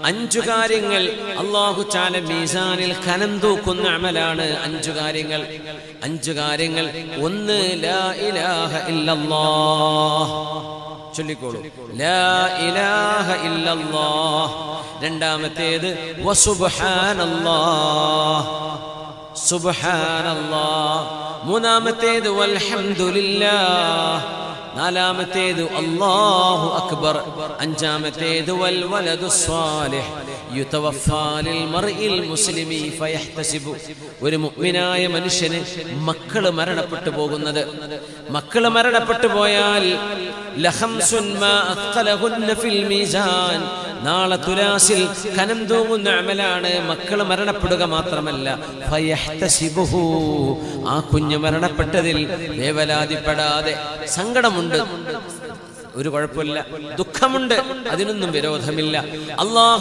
5 കാര്യങ്ങൾ അല്ലാഹു തആല മീസാനിൽ കനം തൂക്കുന്ന അമലാണ്. 5 കാര്യങ്ങൾ. 1 ലാ ഇലാഹ ഇല്ലല്ലാഹ്, ചൊല്ലിക്കോളൂ, ലാ ഇലാഹ ഇല്ലല്ലാഹ്. രണ്ടാമത്തേത് വസുബ്ഹാനല്ലാഹ്, സുബ്ഹാനല്ലാഹ്. മൂന്നാമത്തേത് വൽഹംദുലില്ലാഹ്. നാലാമത്തേത് അല്ലാഹു അക്ബർ. അഞ്ചാമത്തേത് വൽ വലദുസ് സ്വാലിഹ് യുതവഫാ ലിൽ മർഇൽ മുസ്ലിമി ഫയഹ്തസിബു. ഒരു മുഅ്മിനായ മനുഷ്യന് മക്കൾ മരണപ്പെട്ടു പോകുന്നത്, മക്കൾ മരണപ്പെട്ടു പോയാൽ ലഖംസുൻ മാ അത്ഖലഹുന്ന ഫിൽ മീസാൻ, നാളെ തുലാസിൽ കനം തൂങ്ങുന്ന അമലാണ്. മക്കൾ മരണപ്പെടുക മാത്രമല്ല, ഫയഹ്തസിബുഹു, ആ കുഞ്ഞ് മരണപ്പെട്ടതിൽ വേവലാതിപ്പെടാതെ, സങ്കടമുണ്ട്, ഒരു കുഴപ്പമില്ല, ദുഃഖമുണ്ട്, അതിനൊന്നും വിരോധമില്ല. അല്ലാഹു